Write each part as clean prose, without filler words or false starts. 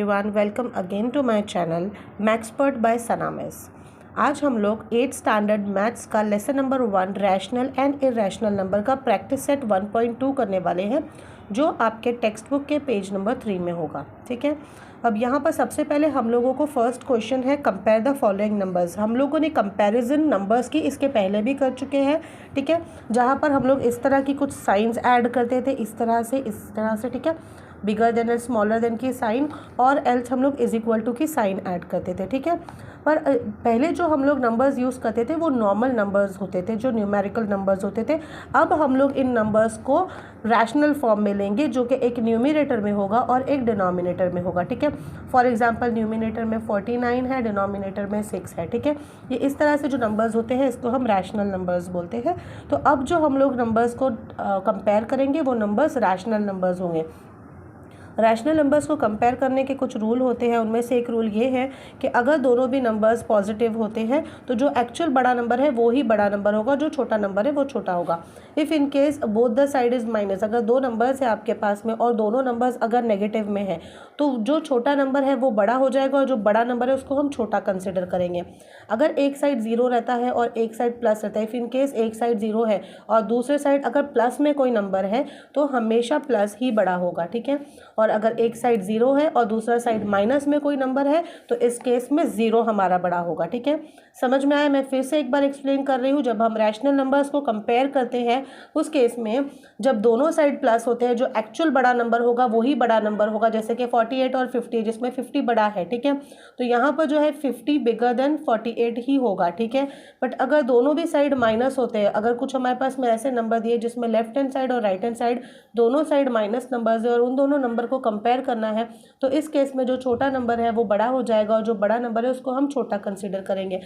Everyone, welcome again to my channel Mathspert by Sana miss. आज हम लोग 8th स्टैंडर्ड मैथ्स का lesson number 1 rational and irrational number का practice set 1.2 करने वाले हैं, जो आपके टेक्स्ट बुक के पेज नंबर 3 में होगा। ठीक है, अब यहाँ पर सबसे पहले हम लोगों को फर्स्ट क्वेश्चन है कंपेयर द फॉलोइंग नंबर्स। हम लोगों ने कंपैरिजन नंबर्स की इसके पहले भी कर चुके हैं। ठीक है, जहाँ पर हम लोग इस तरह की कुछ साइंस ऐड करते थे, इस तरह से। ठीक है, bigger than and smaller than की साइन, और एल्स हम लोग इज इक्वल टू की साइन ऐड करते थे। ठीक है, पर पहले जो हम लोग नंबर्स यूज़ करते थे वो नॉर्मल नंबर्स होते थे, जो न्यूमेरिकल नंबर्स होते थे। अब हम लोग इन नंबर्स को रैशनल फॉर्म में लेंगे, जो कि एक न्यूमिनेटर में होगा और एक डिनोमिनेटर में होगा। ठीक है, फॉर एग्जांपल न्यूमिनेटर में 49 है, डिनोमिनेटर में 6 है। ठीक है, ये इस तरह से जो नंबर्स होते हैं इसको हम रैशनल नंबर्स बोलते हैं। तो अब जो हम लोग नंबर्स को कंपेयर करेंगे वो नंबर्स रैशनल नंबर्स होंगे। रैशनल नंबर्स को कंपेयर करने के कुछ रूल होते हैं। उनमें से एक रूल ये है कि अगर दोनों भी नंबर्स पॉजिटिव होते हैं तो जो एक्चुअल बड़ा नंबर है वो ही बड़ा नंबर होगा, जो छोटा नंबर है वो छोटा होगा। If in case both the side is minus, अगर दो नंबर्स है आपके पास में और दोनों नंबर्स अगर नेगेटिव में है तो जो छोटा नंबर है वो बड़ा हो जाएगा और जो बड़ा नंबर है उसको हम छोटा कंसिडर करेंगे। अगर एक साइड ज़ीरो रहता है और एक साइड प्लस रहता है, इफ़ इन केस एक साइड ज़ीरो है और दूसरे साइड अगर प्लस में कोई नंबर है तो हमेशा प्लस ही बड़ा होगा। ठीक है, और अगर एक साइड ज़ीरो है और दूसरा साइड माइनस में कोई नंबर है तो इस केस में ज़ीरो हमारा बड़ा होगा। ठीक है, समझ में आया? मैं फिर से एक बार एक्सप्लेन कर रही हूँ। जब हम रैशनल नंबर्स को कंपेयर करते हैं उस केस में जब दोनों साइड प्लस होते हैं, जो एक्चुअल बड़ा नंबर होगा वही बड़ा नंबर होगा, जैसे कि 48 और 50, जिसमें 50 बड़ा है। ठीक है, तो यहाँ पर जो है 50 बिगर देन 48 ही होगा। ठीक है, बट अगर दोनों भी साइड माइनस होते हैं, अगर कुछ हमारे पास में ऐसे नंबर दिए जिसमें लेफ्ट हैंड साइड और राइट हैंड साइड दोनों साइड माइनस नंबर्स है और उन दोनों नंबर को कंपेयर करना है, तो इस केस में जो छोटा नंबर है वो बड़ा हो जाएगा और जो बड़ा नंबर है उसको हम छोटा कंसीडर करेंगे।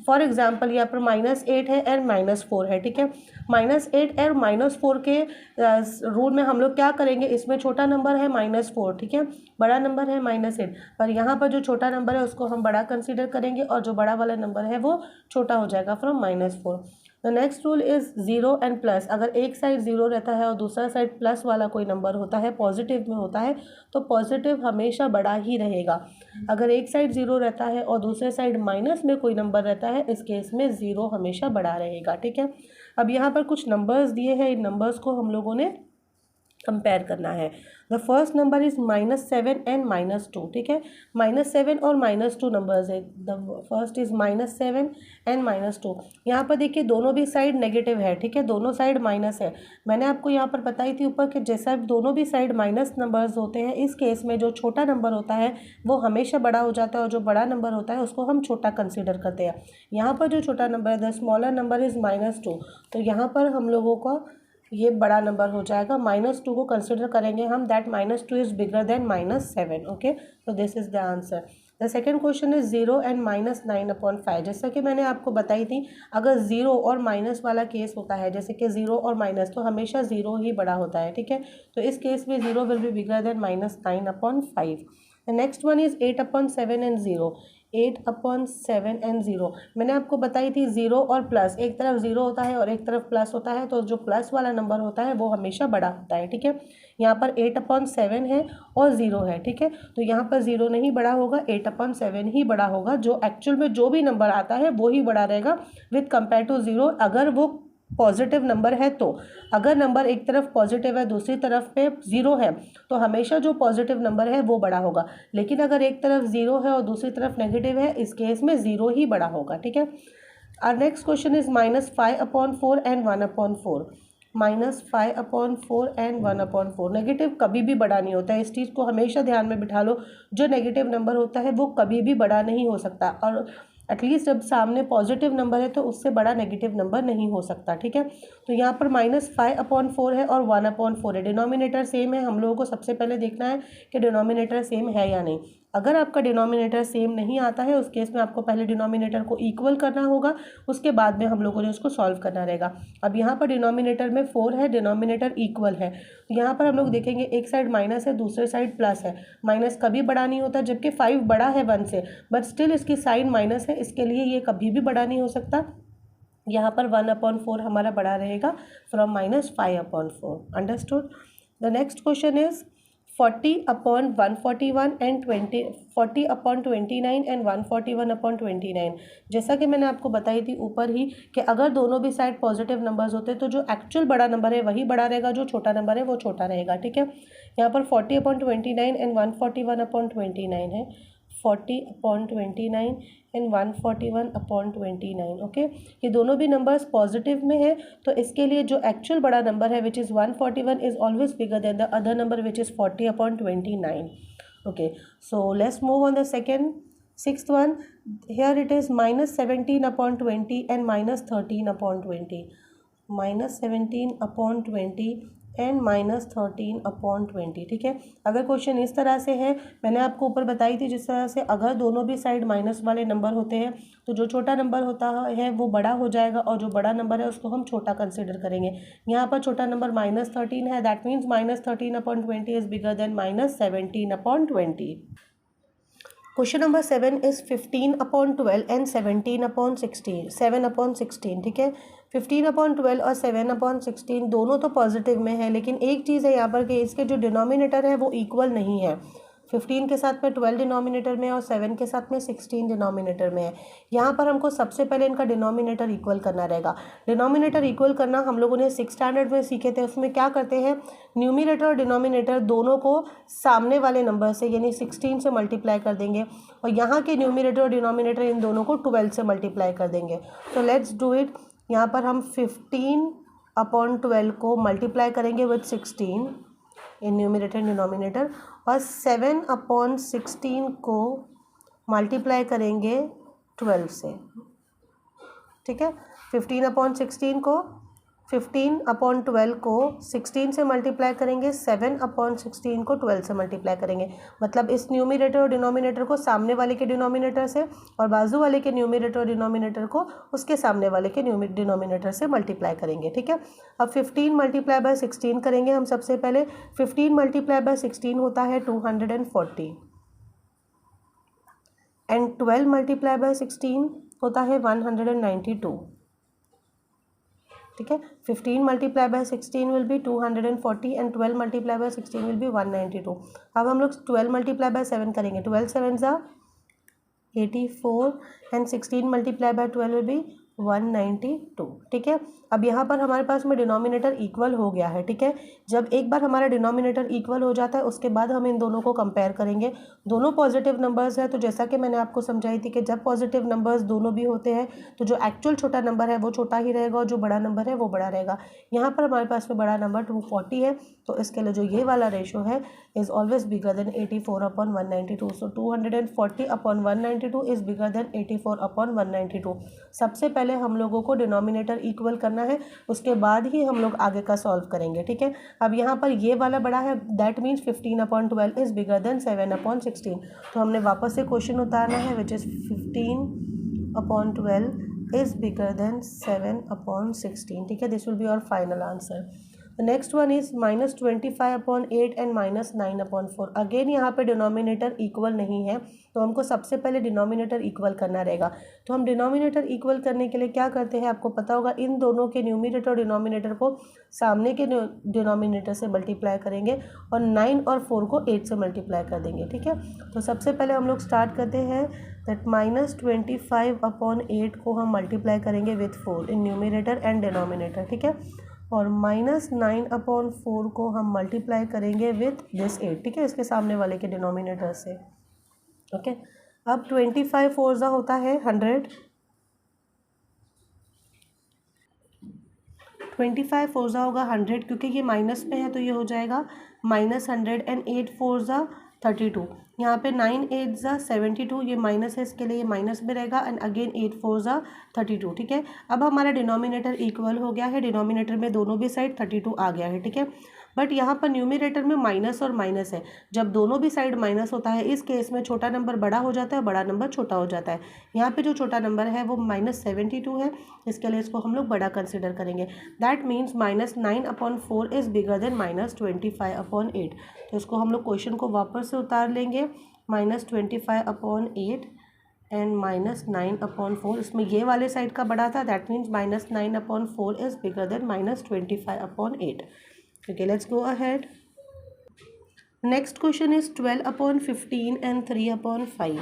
फॉर एग्जांपल यहाँ पर -8 है एंड -4 है। ठीक है, -8 और -4 के रूल में हम लोग क्या करेंगे, इसमें छोटा नंबर है -4, ठीक है, बड़ा नंबर है -8, पर यहाँ पर जो छोटा नंबर है उसको हम बड़ा कंसीडर करेंगे और जो बड़ा वाला नंबर है वो छोटा हो जाएगा from -4। The next rule is zero and plus. अगर एक साइड ज़ीरो रहता है और दूसरा साइड प्लस वाला कोई नंबर होता है, पॉजिटिव में होता है, तो पॉजिटिव हमेशा बड़ा ही रहेगा। अगर एक साइड ज़ीरो रहता है और दूसरे साइड माइनस में कोई नंबर रहता है, इस केस में ज़ीरो हमेशा बड़ा रहेगा। ठीक है, अब यहाँ पर कुछ नंबर्स दिए हैं, इन नंबर्स को हम लोगों ने कंपेयर करना है। The first number is -7 and -2। ठीक है, -7 और -2 नंबर्स है। The first is -7 and -2। यहाँ पर देखिए दोनों भी साइड नेगेटिव है। ठीक है, दोनों साइड माइनस है। मैंने आपको यहाँ पर बताई थी ऊपर कि जैसा दोनों भी साइड माइनस नंबर्स होते हैं, इस केस में जो छोटा नंबर होता है वो हमेशा बड़ा हो जाता है और जो बड़ा नंबर होता है उसको हम छोटा कंसिडर करते हैं। यहाँ पर जो छोटा नंबर है, द स्मॉलर नंबर इज़ -2, तो यहाँ पर हम लोगों को ये बड़ा नंबर हो जाएगा। -2 को कंसिडर करेंगे हम, that -2 is bigger than -7। Okay, तो this is the answer. The second question is 0 and -9/5। जैसा कि मैंने आपको बताई थी, अगर ज़ीरो और माइनस वाला केस होता है, जैसे कि ज़ीरो और माइनस, तो हमेशा ज़ीरो ही बड़ा होता है। ठीक है, तो इस केस में zero will be bigger than -9/5। The next one is 8/7 and 0। 8/7 and 0 मैंने आपको बताई थी, ज़ीरो और प्लस, एक तरफ ज़ीरो होता है और एक तरफ प्लस होता है, तो जो प्लस वाला नंबर होता है वो हमेशा बड़ा होता है। ठीक है, यहाँ पर 8/7 है और 0 है। ठीक है, तो यहाँ पर 0 नहीं बड़ा होगा, 8/7 ही बड़ा होगा। जो एक्चुअल में जो भी नंबर आता है वो ही बड़ा रहेगा विथ कंपेयर टू 0, अगर वो पॉजिटिव नंबर है। तो अगर नंबर एक तरफ पॉजिटिव है दूसरी तरफ पे ज़ीरो है तो हमेशा जो पॉजिटिव नंबर है वो बड़ा होगा, लेकिन अगर एक तरफ ज़ीरो है और दूसरी तरफ नेगेटिव है, इस केस में ज़ीरो ही बड़ा होगा। ठीक है, our next question is -5/4 and 1/4। -5/4 and 1/4। Negative कभी भी बड़ा नहीं होता है, इस चीज़ को हमेशा ध्यान में बिठा लो। जो नेगेटिव नंबर होता है वो कभी भी बड़ा नहीं हो सकता, और एटलीस्ट जब सामने पॉजिटिव नंबर है तो उससे बड़ा नेगेटिव नंबर नहीं हो सकता। ठीक है, तो यहाँ पर -5/4 है और 1/4 है। डिनोमिनेटर सेम है, हम लोगों को सबसे पहले देखना है कि डिनोमिनेटर सेम है या नहीं। अगर आपका डिनोमिनेटर सेम नहीं आता है, उस केस में आपको पहले डिनोमिनेटर को इक्वल करना होगा, उसके बाद में हम लोगों ने उसको सॉल्व करना रहेगा। अब यहाँ पर डिनोमिनेटर में 4 है, डिनोमिनेटर इक्वल है, तो यहाँ पर हम लोग देखेंगे एक साइड माइनस है दूसरे साइड प्लस है। माइनस कभी बड़ा नहीं होता, जबकि 5 बड़ा है 1 से, बट स्टिल इसकी साइन माइनस है, इसके लिए ये कभी भी बड़ा नहीं हो सकता। यहाँ पर 1/4 हमारा बड़ा रहेगा from -5/4। Understood. The next question is 40/141 and 40/29 and 141/29। जैसा कि मैंने आपको बताई थी ऊपर ही कि अगर दोनों भी साइड पॉजिटिव नंबर्स होते तो जो एक्चुअल बड़ा नंबर है वही बड़ा रहेगा, जो छोटा नंबर है वो छोटा रहेगा। ठीक है, यहाँ पर 40/29 एंड 141/29 है, 40/29 एंड 141/29। ओके, ये दोनों भी नंबर्स पॉजिटिव में है, तो इसके लिए जो एक्चुअल बड़ा नंबर है which is 141 is always bigger than the other number which is 40/29। Okay, so let's move on the sixth one. Here it is -17/20 and -13/20, -17/20 and -13/20। ठीक है, अगर क्वेश्चन इस तरह से है, मैंने आपको ऊपर बताई थी जिस तरह से अगर दोनों भी साइड माइनस वाले नंबर होते हैं तो जो छोटा नंबर होता है वो बड़ा हो जाएगा और जो बड़ा नंबर है उसको हम छोटा कंसिडर करेंगे। यहाँ पर छोटा नंबर -13 है, that means -13/20 is bigger then -17/20। Question number 7 is 15/12 and 17/16, 7/16। ठीक है, 15/12 और 7/16 दोनों तो पॉजिटिव में है, लेकिन एक चीज़ है यहाँ पर कि इसके जो डिनोमिनेटर है वो इक्वल नहीं है। 15 के साथ में 12 डिनोमिनेटर में और 7 के साथ में 16 डिनोमिनेटर में है। यहाँ पर हमको सबसे पहले इनका डिनोमिनेटर इक्वल करना रहेगा। डिनोमिनेटर इक्वल करना हम लोगों ने 6th स्टैंडर्ड में सीखे थे। उसमें क्या करते हैं, न्यूमिनेटर और डिनोमिनेटर दोनों को सामने वाले नंबर से यानी 16 से मल्टीप्लाई कर देंगे और यहाँ के न्यूमिनेटर और डिनोमिनेटर इन दोनों को 12 से मल्टीप्लाई कर देंगे। तो लेट्स डू इट। यहाँ पर हम 15/12 को मल्टीप्लाई करेंगे विथ 16 इन न्यूमिनेटर डिनोमिनेटर और 7/16 को मल्टीप्लाई करेंगे 12 से। ठीक है, 15/12 को 16 से मल्टीप्लाई करेंगे, 7/16 को 12 से मल्टीप्लाई करेंगे। मतलब इस न्यूमिनेटर और डिनोमिनेटर को सामने वाले के डिनोमिनेटर से और बाजू वाले के न्यूमिनेटर और डिनोमिनेटर को उसके सामने वाले के डिनोमिनेटर से मल्टीप्लाई करेंगे। ठीक है, अब 15 × 16 करेंगे हम। सबसे पहले 15 × 16 होता है 240 एंड 12 × 16 होता है 192। ठीक है, 15 × 16 will be 240 and 12 × 16 will be 192। अब हम लोग 12 × 7 करेंगे, 12 7 84 एंड 16 × 12 विल बी 192। ठीक है, अब यहाँ पर हमारे पास में डिनोमिनेटर इक्वल हो गया है। ठीक है, जब एक बार हमारा डिनोमिनेटर इक्वल हो जाता है उसके बाद हम इन दोनों को कंपेयर करेंगे। दोनों पॉजिटिव नंबर्स है, तो जैसा कि मैंने आपको समझाई थी कि जब पॉजिटिव नंबर्स दोनों भी होते हैं तो जो एक्चुअल छोटा नंबर है वो छोटा ही रहेगा और जो बड़ा नंबर है वो बड़ा रहेगा। यहाँ पर हमारे पास में बड़ा नंबर 240 है, तो इसके लिए जो ये वाला रेशो है is always bigger than 84/192। So 240/192 is bigger then 84/192। सबसे पहले हम लोगों को डिनोमिनेटर इक्वल करना है, उसके बाद ही हम लोग आगे का सॉल्व करेंगे। ठीक है, अब यहाँ पर ये वाला बड़ा है, that means 15/12 is bigger than 7/16। तो हमने वापस से क्वेश्चन उतारना है which is 15/12 is bigger than 7/16। ठीक है, this will be our final answer. The next one is -25/8 and -9/4। Again यहाँ पे डिनोमिनेटर इक्वल नहीं है, तो हमको सबसे पहले डिनोमिनेटर इक्वल करना रहेगा। तो हम डिनोमिनेटर इक्वल करने के लिए क्या करते हैं, आपको पता होगा, इन दोनों के न्यूमिनेटर और डिनोमिनेटर को सामने के डिनोमिनेटर से मल्टीप्लाई करेंगे और 9 और 4 को 8 से मल्टीप्लाई कर देंगे। ठीक है, तो सबसे पहले हम लोग स्टार्ट करते हैं दैट -25/8 को हम मल्टीप्लाई करेंगे with 4 in numerator and denominator. ठीक है, और -9/4 को हम मल्टीप्लाई करेंगे विथ दिस 8। ठीक है, इसके सामने वाले के डिनोमिनेटर से। ओके, अब 25 4 होता है 100, 25 4 होगा 100, क्योंकि ये माइनस में है तो ये हो जाएगा -100 एंड 8 4 32। यहाँ पे 9 8 72, ये माइनस है, इसके लिए ये माइनस में रहेगा एंड अगेन 8 4 32। ठीक है, अब हमारा डिनोमिनेटर इक्वल हो गया है, डिनोमिनेटर में दोनों भी साइड 32 आ गया है। ठीक है, बट यहाँ पर न्यूमिनेटर में माइनस और माइनस है। जब दोनों भी साइड माइनस होता है इस केस में छोटा नंबर बड़ा हो जाता है, बड़ा नंबर छोटा हो जाता है। यहाँ पे जो छोटा नंबर है वो -72 है, इसके लिए इसको हम लोग बड़ा कंसिडर करेंगे। That means -9/4 is bigger then -25/8। तो इसको हम लोग क्वेश्चन को वापस से उतार लेंगे, -25/8 एंड -9/4। इसमें ये वाले साइड का बड़ा था, that means -9/4 is bigger then -25/8। Okay, let's go ahead. Next question is 12/15 and 3/5।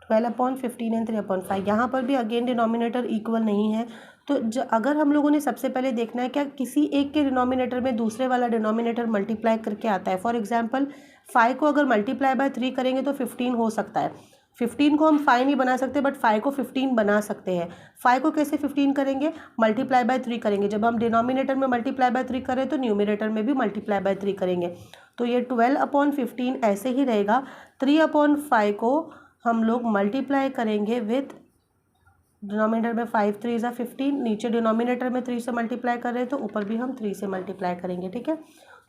12/15 and 3/5, यहाँ पर भी अगेन डिनोमिनेटर इक्वल नहीं है। तो अगर हम लोगों ने सबसे पहले देखना है क्या किसी एक के डिनोमिनेटर में दूसरे वाला डिनोमिनेटर मल्टीप्लाई करके आता है। फॉर एग्जांपल 5 को अगर मल्टीप्लाई बाय 3 करेंगे तो 15 हो सकता है। 15 को हम 5 नहीं बना सकते बट 5 को 15 बना सकते हैं। 5 को कैसे 15 करेंगे, मल्टीप्लाई बाय 3 करेंगे। जब हम डिनोमिनेटर में मल्टीप्लाई बाय 3 करें तो न्यूमिनेटर में भी मल्टीप्लाई बाय 3 करेंगे। तो ये 12/15 ऐसे ही रहेगा। 3/5 को हम लोग मल्टीप्लाई करेंगे विथ डिनोमिनेटर में 5 3 ज़ा 15, नीचे डिनोमिनेटर में 3 से मल्टीप्लाई कर रहे हैं तो ऊपर भी हम 3 से मल्टीप्लाई करेंगे। ठीक है,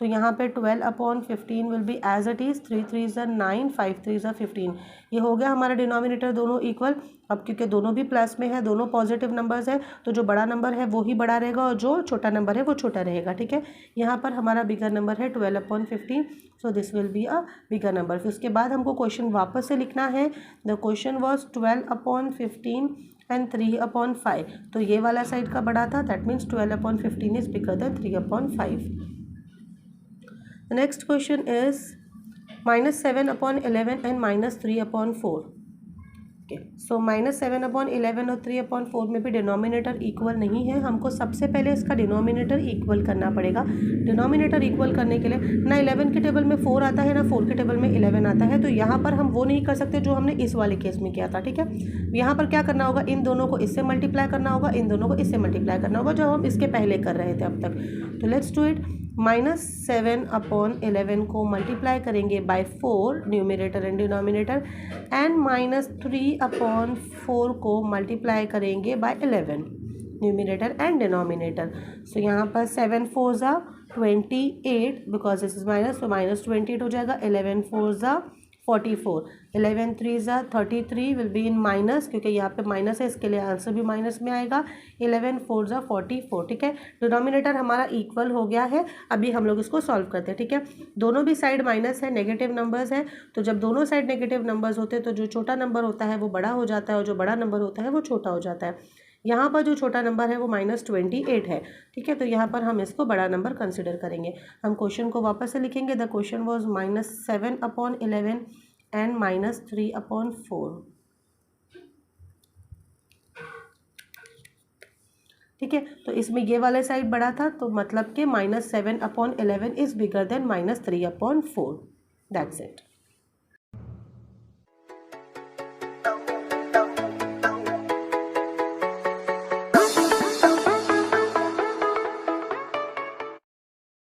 तो यहाँ पे 12/15 will be as it is 3 3 ज़ा 9, 5 3 ज़ा 15। ये हो गया हमारा डिनोमिनेटर दोनों इक्वल। अब क्योंकि दोनों भी प्लस में है, दोनों पॉजिटिव नंबर्स है, तो जो बड़ा नंबर है वो ही बड़ा रहेगा और जो छोटा नंबर है वो छोटा रहेगा। ठीक है, यहाँ पर हमारा बिगर नंबर है 12/15, so this will be a bigger number. फिर उसके बाद हमको क्वेश्चन वापस से लिखना है। The question was 12/15 and 3/5। तो ये वाला साइड का बड़ा था, that means 12/15 is bigger than 3/5। The next question is -7/11 and -3/4। Okay, so -7/11 और 3/4 में भी डिनोमिनेटर इक्वल नहीं है। हमको सबसे पहले इसका डिनोमिनेटर इक्वल करना पड़ेगा। डिनोमिनेटर इक्वल करने के लिए ना 11 के टेबल में 4 आता है ना 4 के टेबल में 11 आता है, तो यहाँ पर हम वो नहीं कर सकते जो हमने इस वाले केस में किया था। ठीक है, यहाँ पर क्या करना होगा, इन दोनों को इससे मल्टीप्लाई करना होगा, इन दोनों को इससे मल्टीप्लाई करना होगा जो हम इसके पहले कर रहे थे अब तक। तो लेट्स डू इट। -7/11 को मल्टीप्लाई करेंगे by 4 numerator and denominator, and -3/4 को मल्टीप्लाई करेंगे by 11 numerator and denominator. So यहाँ पर 7 4 ज़ा 28, बिकॉज दिस इज माइनस, तो -28 हो जाएगा। 11 4 ज़ा 44, 11 3 ज़ा 33 विल बी इन माइनस, क्योंकि यहाँ पे माइनस है इसके लिए आंसर भी माइनस में आएगा। 11 4 ज़ा 44। ठीक है, डिनोमिनेटर हमारा इक्वल हो गया है। अभी हम लोग इसको सॉल्व करते हैं। ठीक है, दोनों भी साइड माइनस है, नेगेटिव नंबर्स है, तो जब दोनों साइड नेगेटिव नंबर्स होते हैं तो जो छोटा नंबर होता है वो बड़ा हो जाता है और जो बड़ा नंबर होता है वो छोटा हो जाता है। यहाँ पर जो छोटा नंबर है वो -28 है। ठीक है, तो यहाँ पर हम इसको बड़ा नंबर कंसिडर करेंगे। हम क्वेश्चन को वापस से लिखेंगे। The question was -7/11 and -3/4। ठीक है, तो इसमें ये वाला साइड बड़ा था, तो मतलब कि -7/11 is bigger then -3/4। That's it.